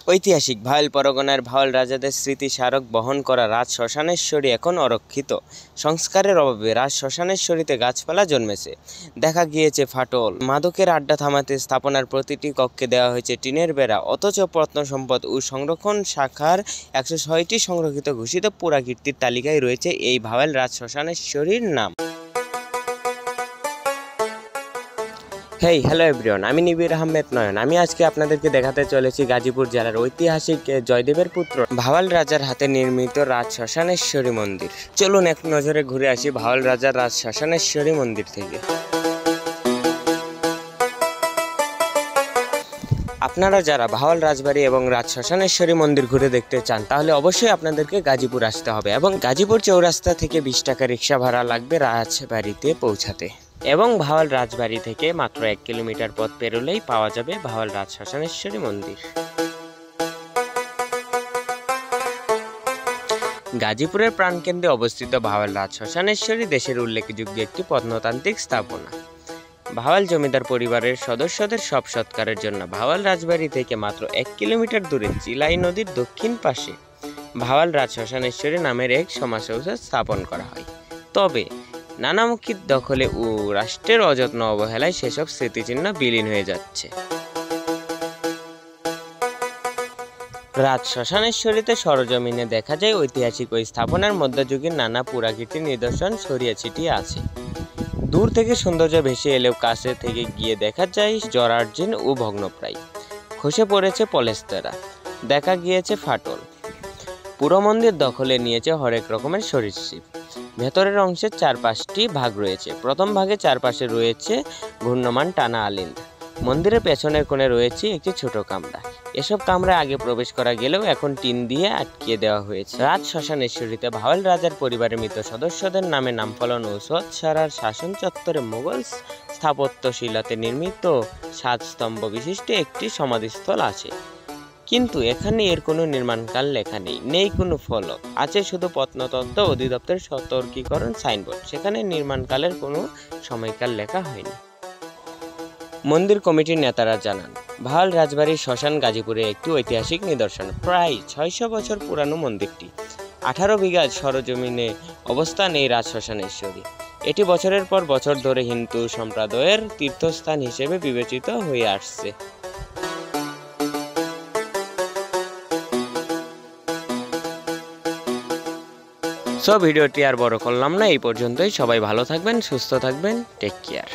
ঐতিহাসিক ভাওয়াল পরগনার ভাওয়াল রাজাদের স্মৃতি স্মারক বহন করা রাজ শ্মশানেশ্বরী এখন অরক্ষিত। সংস্কারের অভাবে রাজ শ্মশানেশ্বরীতে গাছপালা জন্মেছে, দেখা গিয়েছে ফাটল। মাদকের আড্ডা থামাতে স্থাপনার প্রতিটি কক্ষে দেওয়া হয়েছে টিনের বেড়া, অথচ প্রত্নসম্পদ ও সংরক্ষণ শাখার 106টি সংরক্ষিত ঘোষিত পুরাকীর্তির তালিকায় রয়েছে এই ভাওয়াল রাজ শ্মশানেশ্বরীর নাম। হেই হ্যালো এভরিওয়ান, আমি নিবির আহমেদ নয়ন। আমি আজকে আপনাদেরকে দেখাতে চলেছি গাজীপুর জেলার ঐতিহাসিক জয়দেবের পুত্র ভাওয়াল রাজার হাতে নির্মিত রাজ শ্মশানেশ্বরী মন্দির। চলুন এক নজরে ঘুরে আসি ভাওয়াল রাজার রাজ শ্মশানেশ্বরী মন্দির থেকে। আপনারা যারা ভাওয়াল রাজবাড়ি এবং রাজ শ্মশানেশ্বরী মন্দির ঘুরে দেখতে চান তাহলে অবশ্যই আপনাদেরকে গাজীপুর আসতে হবে, এবং গাজীপুর চৌরাস্তা থেকে 20 টাকা রিক্সা ভাড়া লাগবে রাজবাড়িতে পৌঁছাতে। এবং ভাওয়াল রাজবাড়ি থেকে মাত্র 1 কিলোমিটার পথ পেরোলেই পাওয়া যাবে ভাওয়াল রাজ শ্মশানেশ্বরী মন্দির। গাজীপুরের প্রাণকেন্দ্রে অবস্থিত ভাওয়াল রাজ শ্মশানেশ্বরী দেশের উল্লেখযোগ্য একটি প্রত্নতান্ত্রিক স্থাপনা। ভাওয়াল জমিদার পরিবারের সদস্যদের সব সৎকারের জন্য ভাওয়াল রাজবাড়ি থেকে মাত্র 1 কিলোমিটার দূরে চিলাই নদীর দক্ষিণ পাশে ভাওয়াল রাজ শ্মশানেশ্বরী নামের এক সমাজসংস্থা স্থাপন করা হয়। তবে নানামুখী দখলে ও রাষ্ট্রের অযত্ন অবহেলায় সেসব স্মৃতিচিহ্ন বিলীন হয়ে যাচ্ছে। রাজ শ্মশানেশ্বরীতে সরজমিনে দেখা যায় ঐতিহাসিক ওই স্থাপনার মধ্যযুগের নানা পুরাকীর্তির নিদর্শন ছড়িয়ে ছিটিয়ে আছে। দূর থেকে সৌন্দর্য ভেসে এলেও কাছে থেকে গিয়ে দেখা যায় জরাজীর্ণ ও ভগ্নপ্রায়। খসে পড়েছে পলেস্তারা, দেখা গিয়েছে ফাটল। পুরো মন্দির দখলে নিয়েছে হরেক রকমের সরীসৃপ। ভেতরের অংশের 4-5টি ভাগ রয়েছে। প্রথম ভাগে চারপাশে রয়েছে ঘূর্ণমান টানা আলিন্দ। মন্দিরের পেছনের কোণে রয়েছে একটি ছোট কামরা। এসব কামরায় আগে প্রবেশ করা গেলেও এখন টিন দিয়ে আটকিয়ে দেওয়া হয়েছে। রাজ শ্মশানেশ্বরীতে ভাওয়াল রাজার পরিবারের মৃত সদস্যদের নামে নামফলক ও সারার শাসন চত্বরে মোগল স্থাপত্যশিলাতে নির্মিত 7 স্তম্ভ বিশিষ্ট একটি সমাধিস্থল আছে। কিন্তু এখানে এর কোনো নির্মাণকাল লেখা নেই কোনো ফলক। আছে শুধু প্রত্নতত্ত্ব অধিদপ্তরের সতর্কীকরণ সাইনবোর্ড, সেখানে নির্মাণকালের কোনো সময়কাল লেখা হয়নি। মন্দির কমিটির নেতারা জানান, ভাওয়াল রাজবাড়ির শ্মশান গাজীপুরের একটি ঐতিহাসিক নিদর্শন। প্রায় 600 বছর পুরানো মন্দিরটি 18 বিঘা সরজমিনে অবস্থান এই রাজ শ্মশানেশ্বরী। এটি বছরের পর বছর ধরে হিন্দু সম্প্রদায়ের তীর্থস্থান হিসেবে বিবেচিত হয়ে আসছে। ভিডিওটি আর বড় করলাম না, এই পর্যন্তই। সবাই ভালো থাকবেন, সুস্থ থাকবেন, টেক কেয়ার।